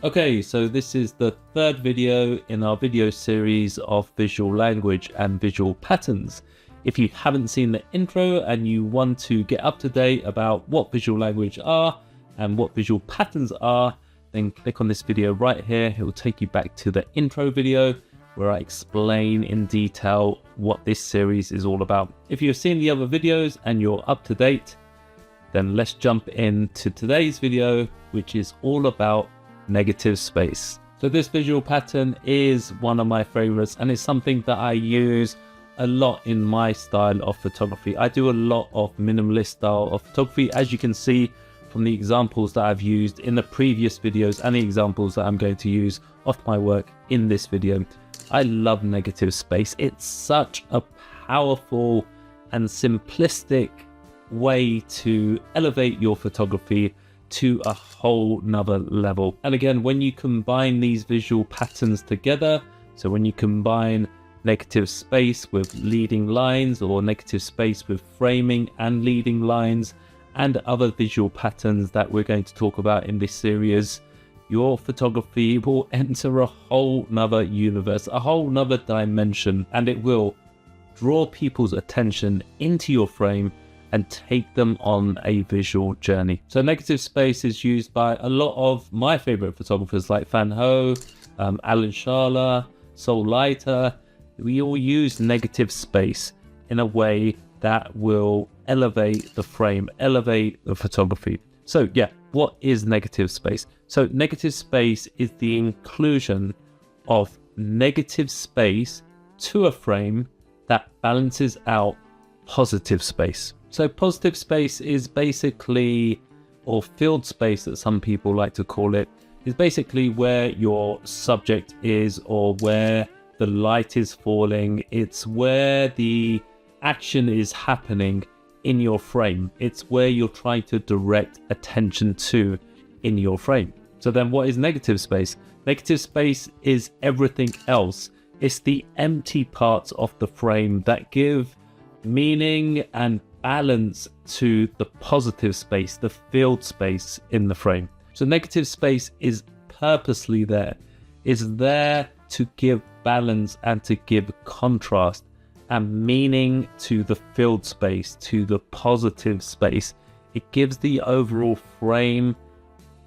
Okay, so this is the third video in our video series of visual language and visual patterns. If you haven't seen the intro and you want to get up to date about what visual language are and what visual patterns are, then click on this video right here. It will take you back to the intro video where I explain in detail what this series is all about. If you've seen the other videos and you're up to date, then let's jump into today's video, which is all about negative space. So this visual pattern is one of my favorites, and it's something that I use a lot in my style of photography. I do a lot of minimalist style of photography, as you can see from the examples that I've used in the previous videos and the examples that I'm going to use of my work in this video. I love negative space. It's such a powerful and simplistic way to elevate your photography to a whole nother level. And again, when you combine these visual patterns together, so when you combine negative space with leading lines, or negative space with framing and leading lines, and other visual patterns that we're going to talk about in this series, your photography will enter a whole nother universe, a whole nother dimension, and it will draw people's attention into your frame and take them on a visual journey. So negative space is used by a lot of my favorite photographers like Van Ho, Alan Sharla, Sol Leiter. We all use negative space in a way that will elevate the frame, elevate the photography. So yeah, what is negative space? So negative space is the inclusion of negative space to a frame that balances out positive space. So positive space is basically, or field space that some people like to call it, is basically where your subject is, or where the light is falling. It's where the action is happening in your frame. It's where you're trying to direct attention to in your frame. So then what is negative space? Negative space is everything else. It's the empty parts of the frame that give meaning and balance to the positive space, the field space in the frame. So negative space is purposely there. It's there to give balance and to give contrast and meaning to the field space, to the positive space. It gives the overall frame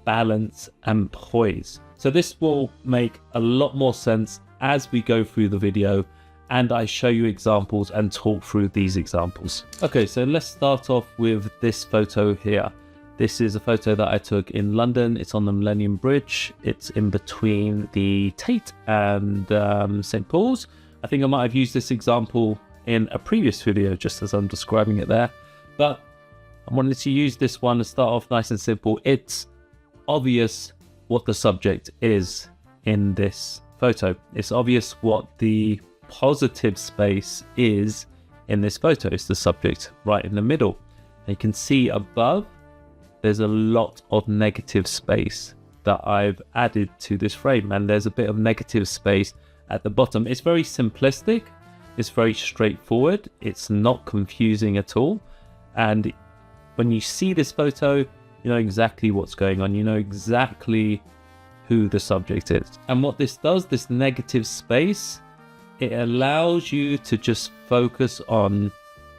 balance and poise. So this will make a lot more sense as we go through the video and I show you examples and talk through these examples. Okay, so let's start off with this photo here. This is a photo that I took in London. It's on the Millennium Bridge. It's in between the Tate and St. Paul's. I think I might have used this example in a previous video just as I'm describing it there, but I wanted to use this one to start off nice and simple. It's obvious what the subject is in this photo. It's obvious what the positive space is in this photo. It's the subject right in the middle. And you can see above there's a lot of negative space that I've added to this frame, and there's a bit of negative space at the bottom. It's very simplistic, it's very straightforward, it's not confusing at all, and when you see this photo you know exactly what's going on, you know exactly who the subject is. And what this does, this negative space, it allows you to just focus on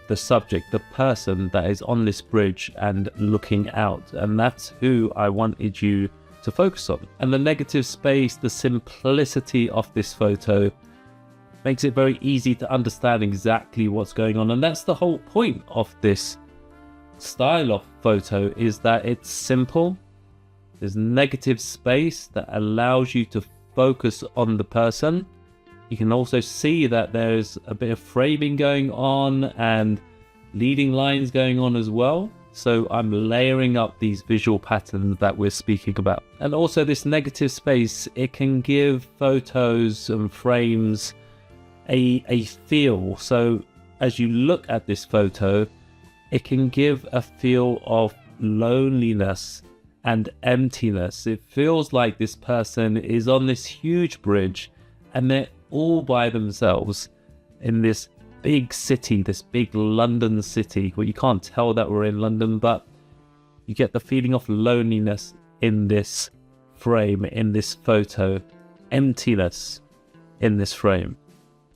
the subject, the person that is on this bridge and looking out. And that's who I wanted you to focus on. And the negative space, the simplicity of this photo makes it very easy to understand exactly what's going on. And that's the whole point of this style of photo, is that it's simple. There's negative space that allows you to focus on the person. You can also see that there's a bit of framing going on and leading lines going on as well. So I'm layering up these visual patterns that we're speaking about. And also this negative space, it can give photos and frames a feel. So as you look at this photo, it can give a feel of loneliness and emptiness. It feels like this person is on this huge bridge and they're all by themselves in this big city, this big London city. Well, you can't tell that we're in London, but you get the feeling of loneliness in this frame in this photo, emptiness in this frame.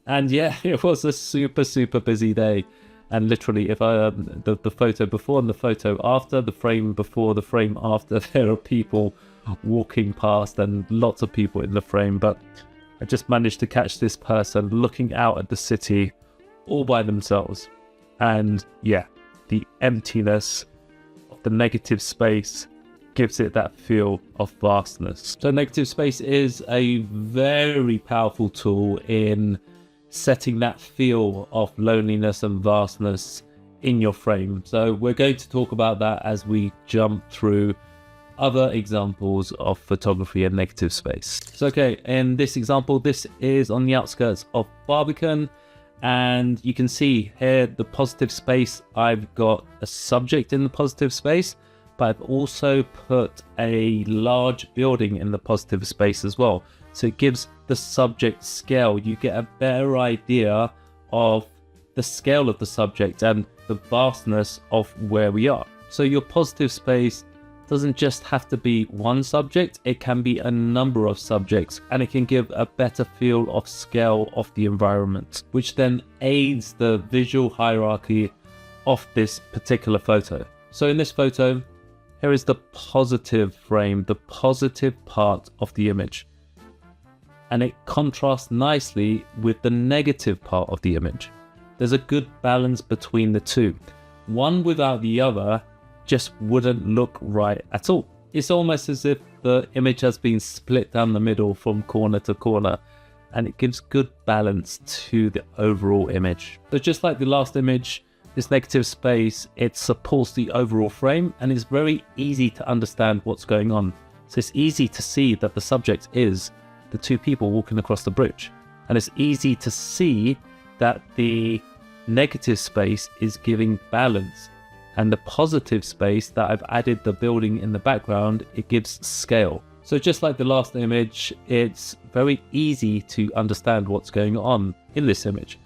And yeah, it was a super busy day. And literally, if I the photo before and the photo after, the frame before, the frame after, there are people walking past and lots of people in the frame. But I just managed to catch this person looking out at the city all by themselves. And yeah, the emptiness of the negative space gives it that feel of vastness. So negative space is a very powerful tool in setting that feel of loneliness and vastness in your frame. So we're going to talk about that as we jump through other examples of photography and negative space. So okay, in this example, this is on the outskirts of Barbican, and you can see here the positive space. I've got a subject in the positive space, but I've also put a large building in the positive space as well. So it gives the subject scale. You get a better idea of the scale of the subject and the vastness of where we are. So your positive space doesn't just have to be one subject, it can be a number of subjects, and it can give a better feel of scale of the environment, which then aids the visual hierarchy of this particular photo. So in this photo, here is the positive frame, the positive part of the image. And it contrasts nicely with the negative part of the image. There's a good balance between the two. One without the other just wouldn't look right at all. It's almost as if the image has been split down the middle from corner to corner, and it gives good balance to the overall image. So just like the last image, this negative space, it supports the overall frame, and it's very easy to understand what's going on. So it's easy to see that the subject is the two people walking across the bridge. And it's easy to see that the negative space is giving balance, and the positive space that I've added the building in the background, it gives scale. So just like the last image, it's very easy to understand what's going on in this image.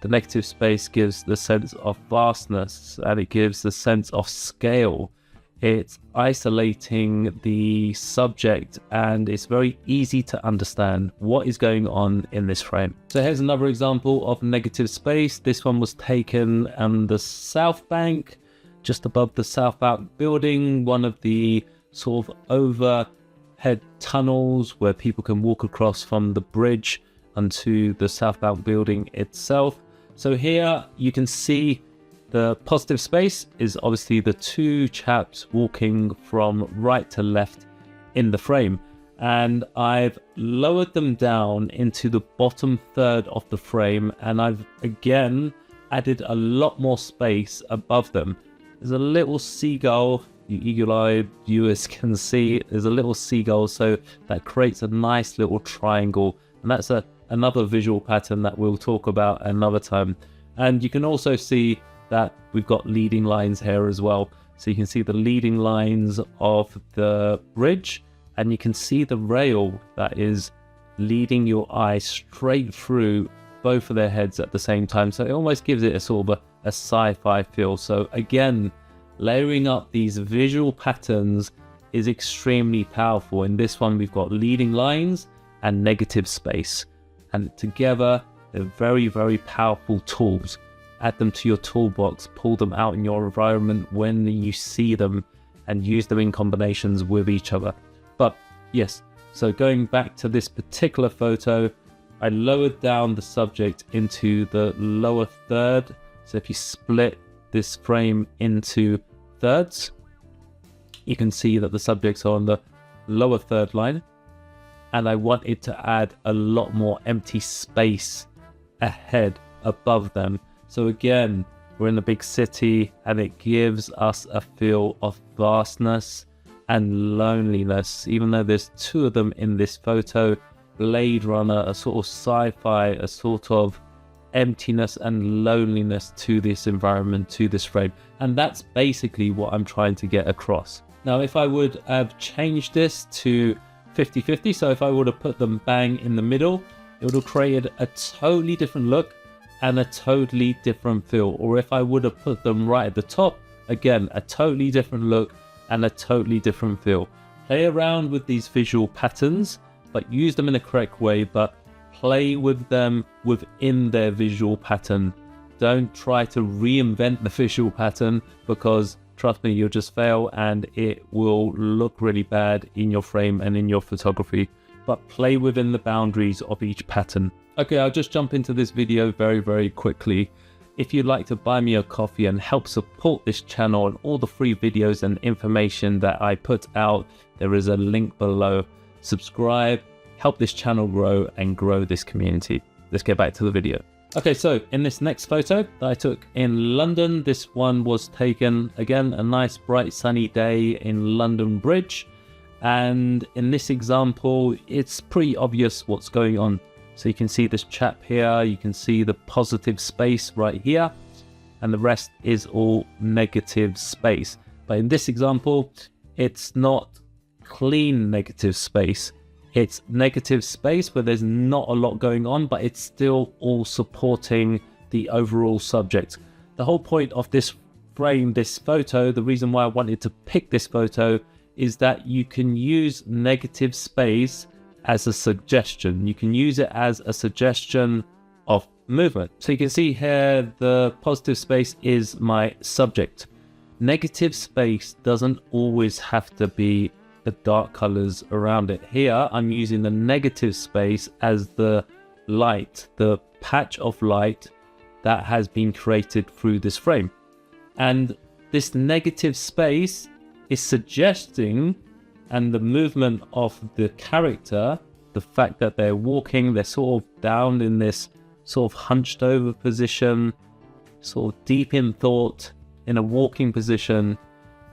The negative space gives the sense of vastness, and it gives the sense of scale. It's isolating the subject, and it's very easy to understand what is going on in this frame. So here's another example of negative space. This one was taken on the South Bank, just above the South Bank building, one of the sort of overhead tunnels where people can walk across from the bridge onto the South Bank building itself. So here you can see the positive space is obviously the two chaps walking from right to left in the frame, and I've lowered them down into the bottom third of the frame, and I've again added a lot more space above them. There's a little seagull, you eagle-eyed viewers can see there's a little seagull, so that creates a nice little triangle, and that's another visual pattern that we'll talk about another time. And you can also see that we've got leading lines here as well. So you can see the leading lines of the bridge, and you can see the rail that is leading your eye straight through both of their heads at the same time. So it almost gives it a sort of a sci-fi feel. So again, layering up these visual patterns is extremely powerful. In this one, we've got leading lines and negative space, and together they're very powerful tools. Add them to your toolbox, pull them out in your environment when you see them, and use them in combinations with each other. But yes, so going back to this particular photo, I lowered down the subject into the lower third. So if you split this frame into thirds, you can see that the subjects are on the lower third line, and I wanted to add a lot more empty space ahead above them. So again, we're in a big city, and it gives us a feel of vastness and loneliness. Even though there's two of them in this photo, Blade Runner, a sort of sci-fi, a sort of emptiness and loneliness to this environment, to this frame. And that's basically what I'm trying to get across. Now, if I would have changed this to 50-50, so if I would have put them bang in the middle, it would have created a totally different look and a totally different feel. Or if I would have put them right at the top, again, a totally different look and a totally different feel. play around with these visual patterns, but use them in a correct way, but play with them within their visual pattern. Don't try to reinvent the visual pattern, because trust me, you'll just fail and it will look really bad in your frame and in your photography. But play within the boundaries of each pattern. Okay, I'll just jump into this video very quickly. If you'd like to buy me a coffee and help support this channel and all the free videos and information that I put out, there is a link below. Subscribe, help this channel grow and grow this community. Let's get back to the video. Okay, so in this next photo that I took in London, this one was taken, again, a nice bright sunny day in London Bridge. And in this example, it's pretty obvious what's going on. So you can see this chap here, you can see the positive space right here, and the rest is all negative space. But in this example, it's not clean negative space. It's negative space where there's not a lot going on, but it's still all supporting the overall subject. The whole point of this frame, this photo, the reason why I wanted to pick this photo is that you can use negative space as a suggestion. You can use it as a suggestion of movement. So you can see here the positive space is my subject. Negative space doesn't always have to be the dark colors around it. Here I'm using the negative space as the light, the patch of light that has been created through this frame. And this negative space is suggesting, and the movement of the character, the fact that they're walking, they're sort of down in this sort of hunched over position, sort of deep in thought, in a walking position,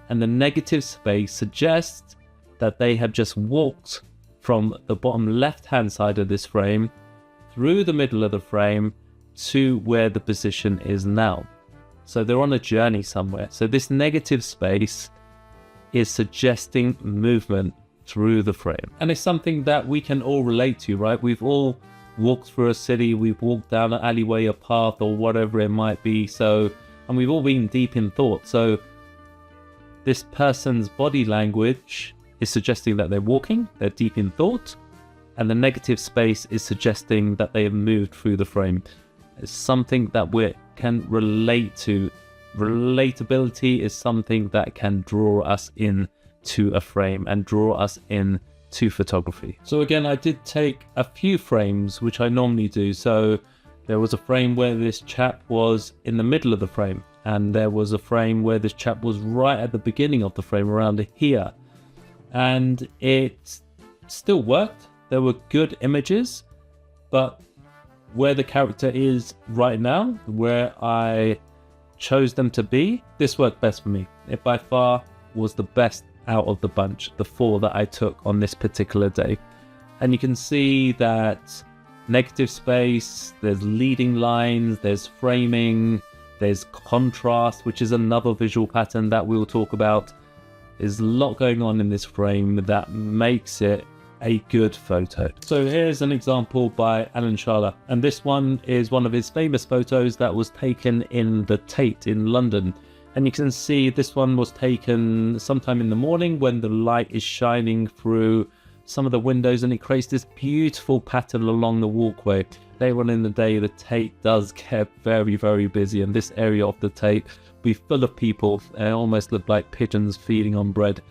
and the negative space suggests that they have just walked from the bottom left hand side of this frame through the middle of the frame to where the position is now. So they're on a journey somewhere. So this negative space is suggesting movement through the frame. And it's something that we can all relate to, right? We've all walked through a city, we've walked down an alleyway, a path, or whatever it might be. So, and we've all been deep in thought. So this person's body language is suggesting that they're walking, they're deep in thought, and the negative space is suggesting that they have moved through the frame. It's something that we can relate to. Relatability is something that can draw us in to a frame and draw us in to photography. So again, I did take a few frames, which I normally do. So there was a frame where this chap was in the middle of the frame, and there was a frame where this chap was right at the beginning of the frame, around here. And it still worked. There were good images, but where the character is right now, where I chose them to be, this worked best for me. It by far was the best out of the bunch, the 4 that I took on this particular day. And you can see that negative space, there's leading lines, there's framing, there's contrast, which is another visual pattern that we'll talk about. There's a lot going on in this frame that makes it a good photo. So here's an example by Alan Sharla, and this one is one of his famous photos that was taken in the Tate in London. And you can see this one was taken sometime in the morning when the light is shining through some of the windows, and it creates this beautiful pattern along the walkway. Later on in the day, the Tate does get very busy, and this area of the Tate be full of people. It almost look like pigeons feeding on bread,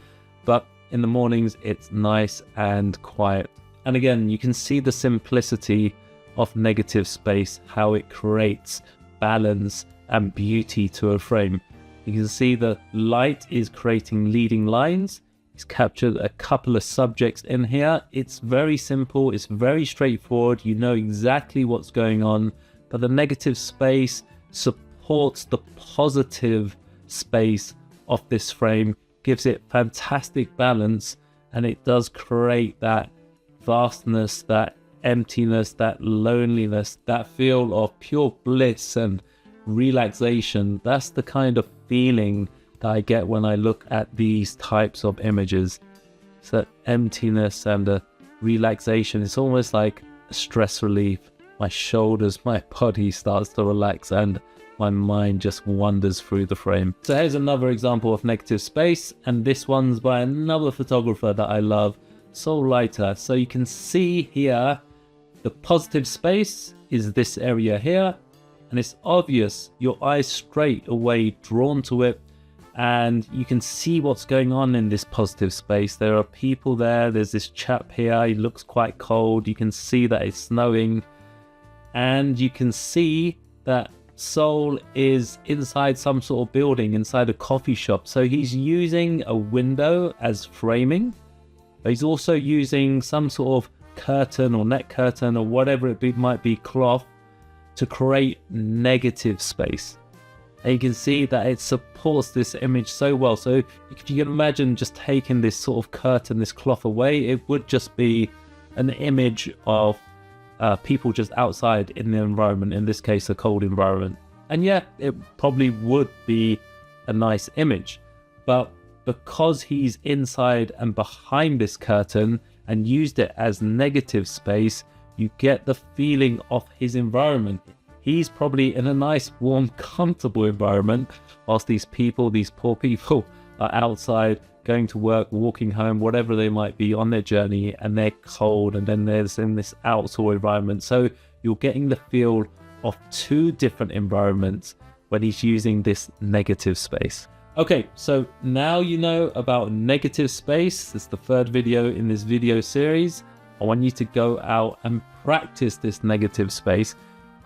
but in the mornings it's nice and quiet. And again, you can see the simplicity of negative space, how it creates balance and beauty to a frame. You can see the light is creating leading lines. It's captured a couple of subjects in here. It's very simple, it's very straightforward, you know exactly what's going on, but the negative space supports the positive space of this frame, gives it fantastic balance, and it does create that vastness, that emptiness, that loneliness, that feel of pure bliss and relaxation. That's the kind of feeling that I get when I look at these types of images. It's that emptiness and the relaxation. It's almost like a stress relief. My shoulders, my body starts to relax, and my mind just wanders through the frame. So here's another example of negative space, and this one's by another photographer that I love, Soul Lighter. So you can see here the positive space is this area here, and it's obvious, your eyes straight away drawn to it, and you can see what's going on in this positive space. There are people there. There's this chap here, he looks quite cold. You can see that it's snowing, and you can see that Soul is inside some sort of building, inside a coffee shop. So he's using a window as framing, but he's also using some sort of curtain or net curtain or whatever might be, cloth, to create negative space. And you can see that it supports this image so well. So if you can imagine just taking this sort of curtain, this cloth away, it would just be an image of people just outside in the environment, in this case a cold environment. And yeah, it probably would be a nice image, but because he's inside and behind this curtain and used it as negative space, you get the feeling of his environment. He's probably in a nice, warm, comfortable environment, whilst these people, these poor people, are outside, going to work, walking home, whatever they might be on their journey, and they're cold, and then there's in this outdoor environment. So you're getting the feel of two different environments when he's using this negative space. Okay, so now you know about negative space. It's the third video in this video series. I want you to go out and practice this negative space.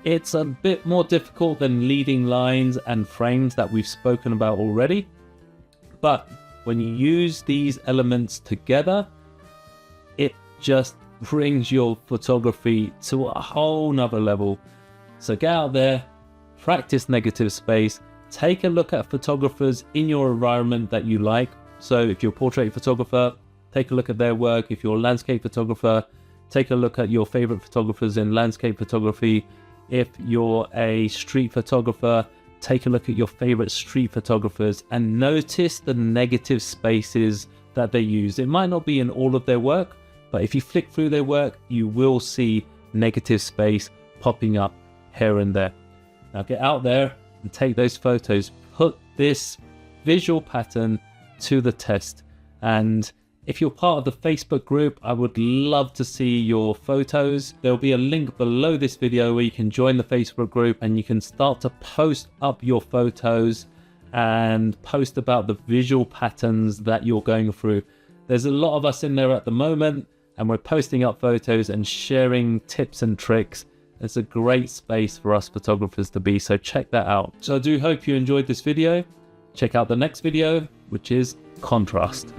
It's a bit more difficult than leading lines and frames that we've spoken about already, but when you use these elements together, it just brings your photography to a whole nother level. So get out there, practice negative space, take a look at photographers in your environment that you like. So if you're a portrait photographer, take a look at their work. If you're a landscape photographer, take a look at your favorite photographers in landscape photography. If you're a street photographer, take a look at your favorite street photographers and notice the negative spaces that they use. It might not be in all of their work, but if you flick through their work, you will see negative space popping up here and there. Now get out there and take those photos, put this visual pattern to the test. And if you're part of the Facebook group, I would love to see your photos. There'll be a link below this video where you can join the Facebook group and you can start to post up your photos and post about the visual patterns that you're going through. There's a lot of us in there at the moment, and we're posting up photos and sharing tips and tricks. It's a great space for us photographers to be, so check that out. So I do hope you enjoyed this video. Check out the next video, which is contrast.